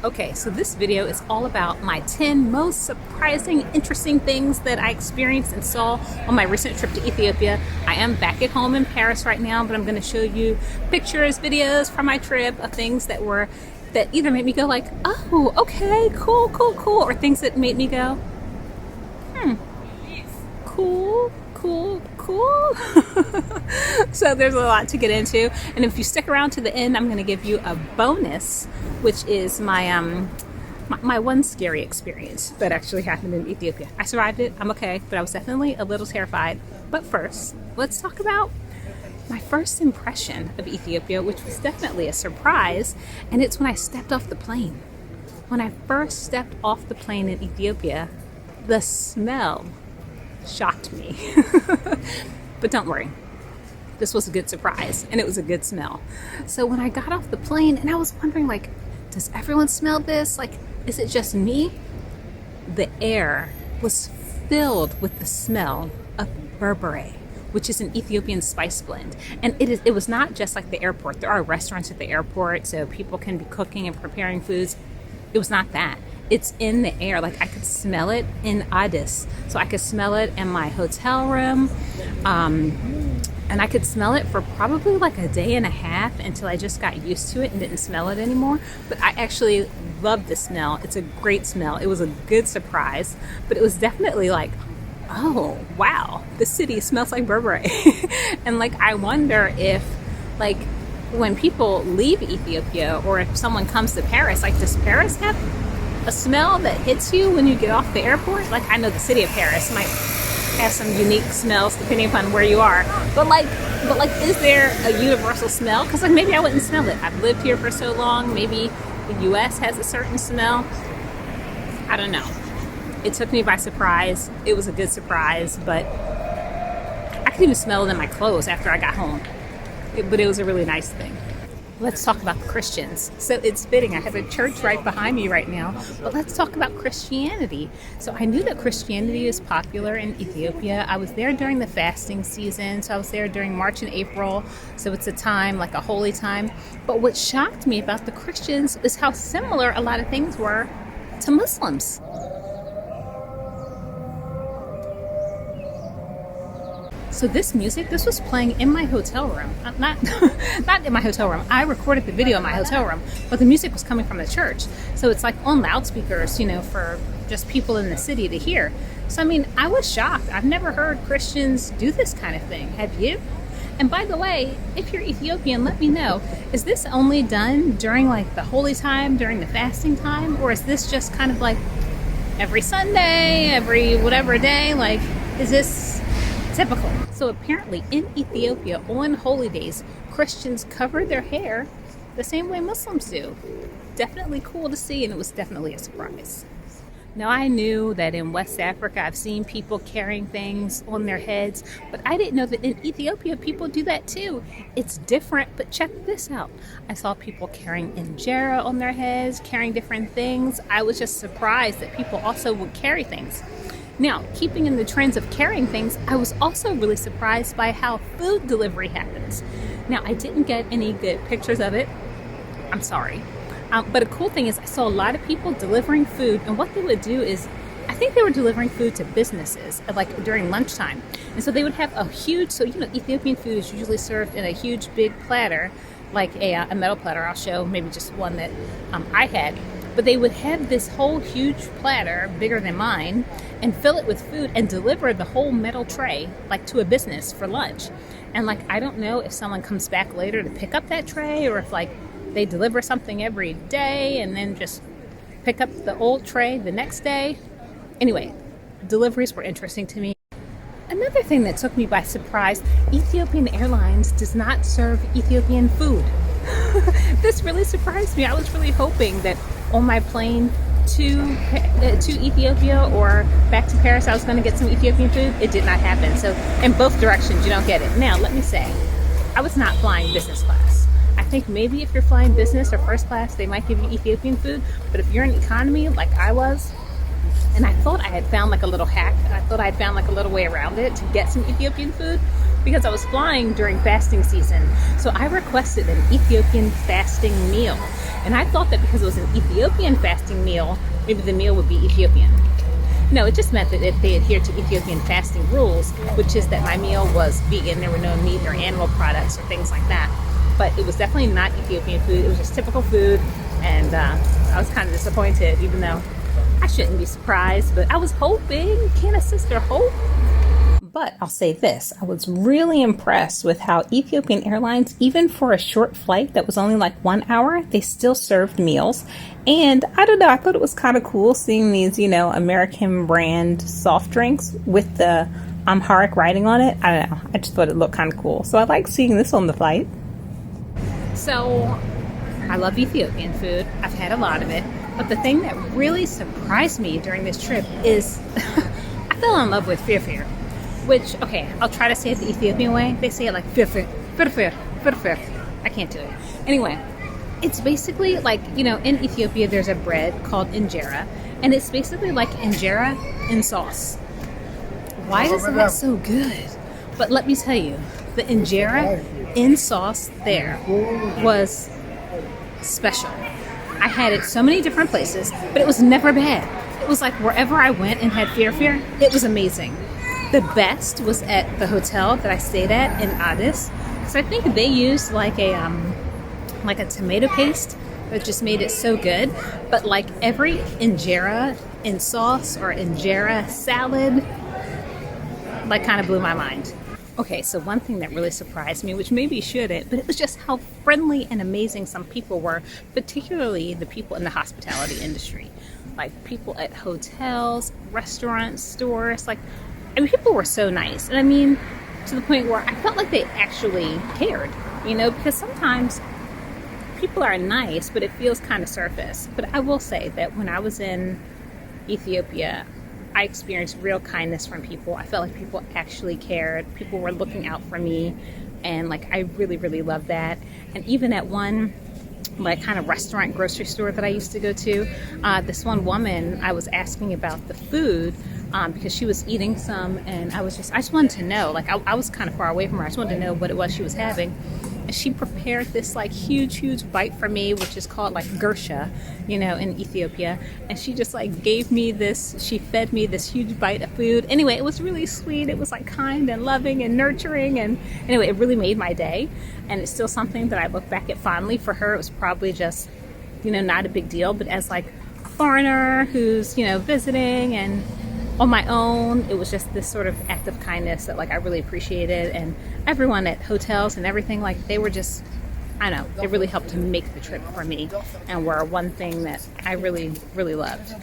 Okay, so this video is all about my 10 most surprising, interesting things that I experienced and saw on my recent trip to Ethiopia. I am back at home in Paris right now, but I'm going to show you pictures, videos from my trip of things that either made me go like, oh, okay, cool, cool, cool, or things that made me go, cool, cool, cool. So there's a lot to get into, and if you stick around to the end, I'm going to give you a bonus, which is my my one scary experience that actually happened in Ethiopia. I survived it, I'm okay, but I was definitely a little terrified. But first, let's talk about my first impression of Ethiopia, which was definitely a surprise, and it's when I stepped off the plane. When I first stepped off the plane in Ethiopia, the smell shocked me. But don't worry, this was a good surprise, and it was a good smell. So when I got off the plane, and I was wondering, like, does everyone smell this? Like, is it just me? The air was filled with the smell of berbere, which is an Ethiopian spice blend. And it was not just like the airport. There are restaurants at the airport, so people can be cooking and preparing foods. It was not that. It's in the air. Like, I could smell it in Addis. So I could smell it in my hotel room. And I could smell it for probably like a day and a half until I just got used to it and didn't smell it anymore. But I actually love the smell. It's a great smell. It was a good surprise, but it was definitely like, oh, wow, the city smells like berbere. And like, I wonder if, like, when people leave Ethiopia, or if someone comes to Paris, like, does Paris have a smell that hits you when you get off the airport? Like, I know the city of Paris might have some unique smells depending upon where you are, but like, is there a universal smell? Because like, maybe I wouldn't smell it. I've lived here for so long. Maybe the U.S. has a certain smell. I don't know. It took me by surprise. It was a good surprise, but I could even smell it in my clothes after I got home. But it was a really nice thing. Let's talk about the Christians. So it's fitting. I have a church right behind me right now, but let's talk about Christianity. So I knew that Christianity is popular in Ethiopia. I was there during the fasting season. So I was there during March and April. So it's a time, like a holy time. But what shocked me about the Christians is how similar a lot of things were to Muslims. So this was playing in my hotel room. Not in my hotel room. I recorded the video in my hotel room, but the music was coming from the church. So it's like on loudspeakers, for just people in the city to hear. So, I mean, I was shocked. I've never heard Christians do this kind of thing. Have you? And by the way, if you're Ethiopian, let me know. Is this only done during like the holy time, during the fasting time? Or is this just kind of like every Sunday, every whatever day? Like, is this typical? So apparently in Ethiopia on holy days, Christians cover their hair the same way Muslims do. Definitely cool to see, and it was definitely a surprise. Now, I knew that in West Africa I've seen people carrying things on their heads, but I didn't know that in Ethiopia people do that too. It's different, but check this out. I saw people carrying injera on their heads, carrying different things. I was just surprised that people also would carry things. Now, keeping in the trends of carrying things, I was also really surprised by how food delivery happens. Now, I didn't get any good pictures of it. I'm sorry. But a cool thing is I saw a lot of people delivering food, and what they would do is, I think they were delivering food to businesses, like during lunchtime. And so they would have a huge, Ethiopian food is usually served in a huge big platter, like a metal platter. I'll show maybe just one that I had. But they would have this whole huge platter, bigger than mine, and fill it with food and deliver the whole metal tray, like, to a business for lunch. And like, I don't know if someone comes back later to pick up that tray, or if like they deliver something every day and then just pick up the old tray the next day. Anyway, deliveries were interesting to me. Another thing that took me by surprise, Ethiopian Airlines does not serve Ethiopian food. This really surprised me. I was really hoping that on my plane to Ethiopia or back to Paris, I was going to get some Ethiopian food. It did not happen. So in both directions, you don't get it. Now, let me say, I was not flying business class. I think maybe if you're flying business or first class, they might give you Ethiopian food. But if you're in economy like I was, and I thought I had found like a little hack, I thought I had found like a little way around it to get some Ethiopian food, because I was flying during fasting season. So I requested an Ethiopian fasting meal. And I thought that because it was an Ethiopian fasting meal, maybe the meal would be Ethiopian. No, it just meant that if they adhered to Ethiopian fasting rules, which is that my meal was vegan, there were no meat or animal products or things like that. But it was definitely not Ethiopian food. It was just typical food. And I was kind of disappointed, even though I shouldn't be surprised. But I was hoping. Can a sister hope? But I'll say this, I was really impressed with how Ethiopian Airlines, even for a short flight that was only like 1 hour, they still served meals. And I don't know, I thought it was kind of cool seeing these, American brand soft drinks with the Amharic writing on it. I don't know, I just thought it looked kind of cool. So I like seeing this on the flight. So I love Ethiopian food. I've had a lot of it. But the thing that really surprised me during this trip is I fell in love with firfir. Which, okay, I'll try to say it the Ethiopian way. They say it like firfir, firfir, firfir. I can't do it. Anyway, it's basically like, in Ethiopia there's a bread called injera. And it's basically like injera in sauce. Why is that so good? But let me tell you, the injera in sauce there was special. I had it so many different places, but it was never bad. It was like wherever I went and had firfir, it was amazing. The best was at the hotel that I stayed at in Addis. So I think they used like a tomato paste that just made it so good. But like every injera in sauce or injera salad, like kind of blew my mind. Okay, so one thing that really surprised me, which maybe shouldn't, but it was just how friendly and amazing some people were, particularly the people in the hospitality industry. Like people at hotels, restaurants, stores, people were so nice. And I mean, to the point where I felt like they actually cared, because sometimes people are nice, but it feels kind of surface. But I will say that when I was in Ethiopia, I experienced real kindness from people. I felt like people actually cared. People were looking out for me. And I really, really loved that. And even at one kind of restaurant, grocery store that I used to go to, this one woman, I was asking about the food because she was eating some, and I just wanted to know, I was kind of far away from her. I just wanted to know what it was she was having. And she prepared this huge bite for me, which is called gersha, in Ethiopia. And she just gave me this, she fed me this huge bite of food. Anyway, it was really sweet. It was kind and loving and nurturing. And anyway, it really made my day. And it's still something that I look back at fondly. For her, it was probably just, not a big deal. But as a foreigner who's, visiting and on my own, it was just this sort of act of kindness that I really appreciated. And everyone at hotels and everything, they were just, I don't know, it really helped to make the trip for me, and were one thing that I really, really loved.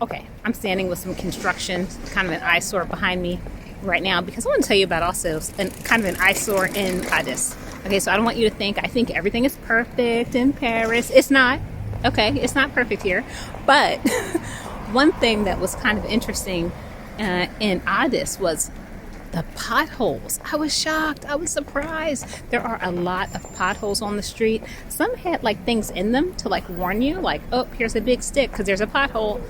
Okay, I'm standing with some construction, kind of an eyesore behind me right now, because I want to tell you about also kind of an eyesore in Addis. Okay, so I don't want you to think I think everything is perfect in Paris. It's not. Okay, it's not perfect here, but one thing that was kind of interesting in Addis was the potholes. I was shocked. I was surprised. There are a lot of potholes on the street. Some had things in them to warn you, oh, here's a big stick because there's a pothole.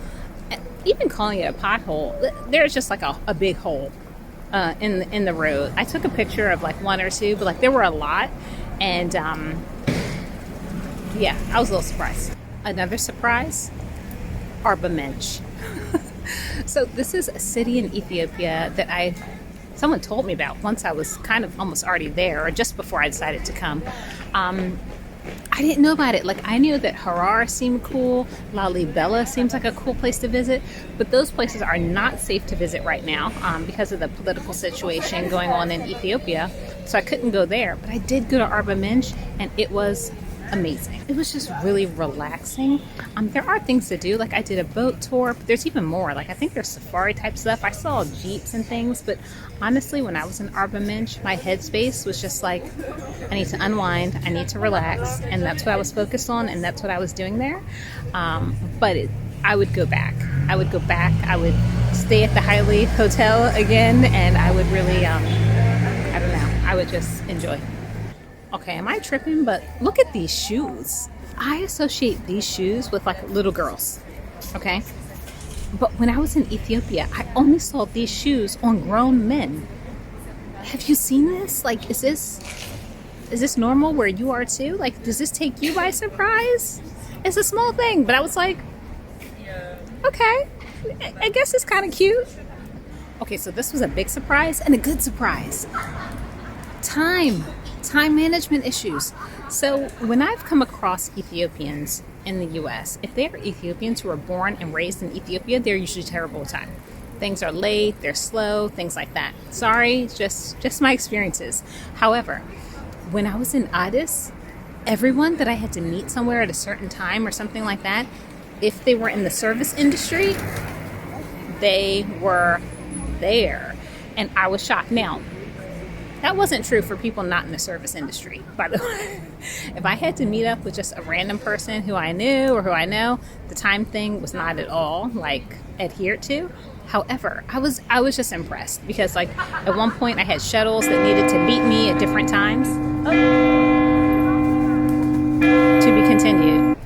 Even calling it a pothole, there's just a big hole in the road. I took a picture of one or two, but there were a lot, and yeah, I was a little surprised. Another surprise, Arba Minch. So this is a city in Ethiopia that someone told me about once I was kind of almost already there, or just before I decided to come. I didn't know about it. I knew that Harar seemed cool, Lalibela seems like a cool place to visit, but those places are not safe to visit right now because of the political situation going on in Ethiopia. So I couldn't go there, but I did go to Arba Minch, and it was amazing. It was just really relaxing. There are things to do. I did a boat tour, but there's even more. I think there's safari type stuff. I saw jeeps and things, but honestly, when I was in Arba Minch, my headspace was just I need to unwind, I need to relax, and that's what I was focused on, and that's what I was doing there. But I would go back. I would stay at the Highly Hotel again, and I would really, I don't know, I would just enjoy. Okay, am I tripping? But look at these shoes. I associate these shoes with little girls, okay? But when I was in Ethiopia, I only saw these shoes on grown men. have you seen this? Like, is this normal where you are too? Like, does this take you by surprise? It's a small thing, but I was like, okay, I guess it's kind of cute. Okay, so this was a big surprise and a good surprise. Time management issues. So when I've come across Ethiopians in the US, if they are Ethiopians who are born and raised in Ethiopia, they're usually terrible with time. Things are late, they're slow, things like that. Sorry, just my experiences. However, when I was in Addis, everyone that I had to meet somewhere at a certain time or something like that, if they were in the service industry, they were there. And I was shocked. Now, that wasn't true for people not in the service industry, by the way. If I had to meet up with just a random person who I knew or who I know, the time thing was not at all like adhered to. However, I was just impressed because like at one point I had shuttles that needed to meet me at different times. To be continued.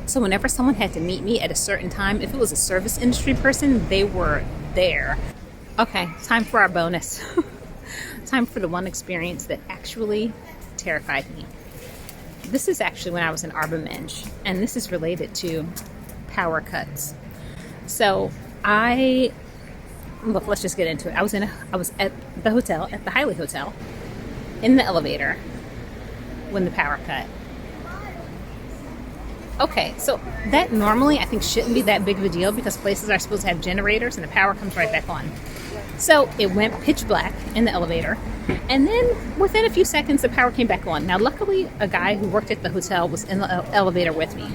So whenever someone had to meet me at a certain time, if it was a service industry person, they were there. Okay, time for our bonus. Time for the one experience that actually terrified me. This is actually when I was in Arba, Minch, and this is related to power cuts. So let's just get into it. I was at the hotel, at the Highly Hotel, in the elevator when the power cut. Okay, so that normally I think shouldn't be that big of a deal because places are supposed to have generators and the power comes right back on. So it went pitch black in the elevator, and then within a few seconds the power came back on. Now luckily a guy who worked at the hotel was in the elevator with me.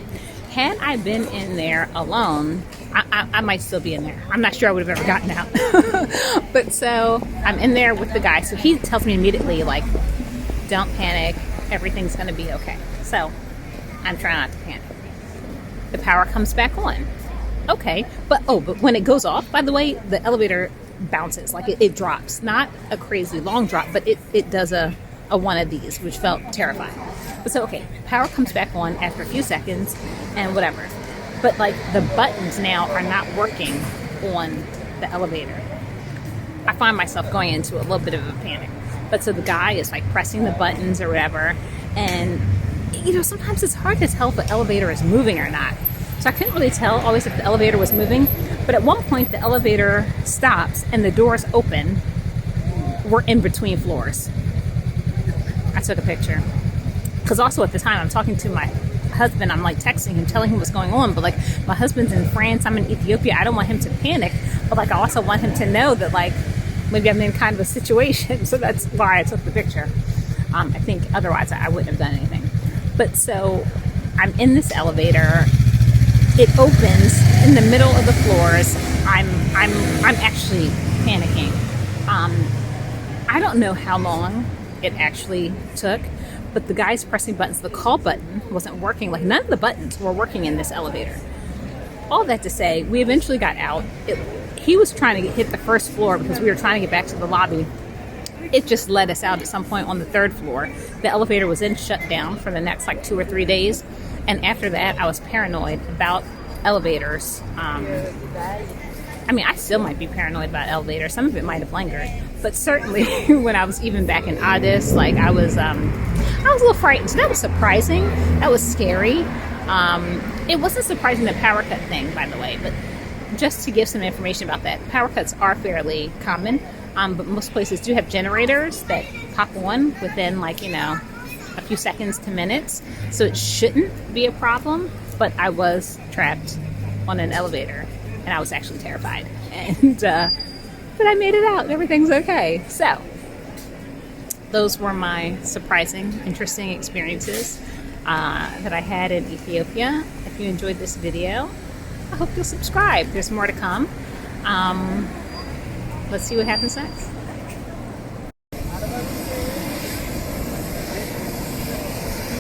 Had I been in there alone, I might still be in there. I'm not sure I would have ever gotten out. But so I'm in there with the guy, so he tells me immediately like, don't panic, everything's gonna be okay. So I'm trying not to panic. The power comes back on. Okay, but when it goes off, by the way, the elevator bounces, like it drops. Not a crazy long drop, but it does a one of these, which felt terrifying. But so, okay, power comes back on after a few seconds and whatever. But like the buttons now are not working on the elevator. I find myself going into a little bit of a panic. But so the guy is like pressing the buttons or whatever, and you know, sometimes it's hard to tell if the elevator is moving or not. So I couldn't really tell always if the elevator was moving. But at one point, the elevator stops and the doors open. We're in between floors. I took a picture. Because also at the time, I'm talking to my husband. I'm like texting him, telling him what's going on. But like my husband's in France, I'm in Ethiopia. I don't want him to panic. But like I also want him to know that like maybe I'm in kind of a situation. So that's why I took the picture. I think otherwise I wouldn't have done anything. But so I'm in this elevator. It opens in the middle of the floors. I'm actually panicking. I don't know how long it actually took, but the guy's pressing buttons. The call button wasn't working. Like none of the buttons were working in this elevator. All that to say, we eventually got out. He was trying to hit the first floor because we were trying to get back to the lobby. It just let us out at some point on the third floor. The elevator was then shut down for the next like 2 or 3 days. And after that, I was paranoid about elevators. I mean, I still might be paranoid about elevators. Some of it might have lingered. But certainly when I was even back in Addis, like I was a little frightened. So that was surprising. That was scary. It wasn't surprising the power cut thing, by the way. But just to give some information about that, power cuts are fairly common. But most places do have generators that pop on within like, you know, a few seconds to minutes. So it shouldn't be a problem, but I was trapped on an elevator and I was actually terrified. And, but I made it out and everything's okay. So those were my surprising, interesting experiences that I had in Ethiopia. If you enjoyed this video, I hope you'll subscribe. There's more to come. Let's see what happens next.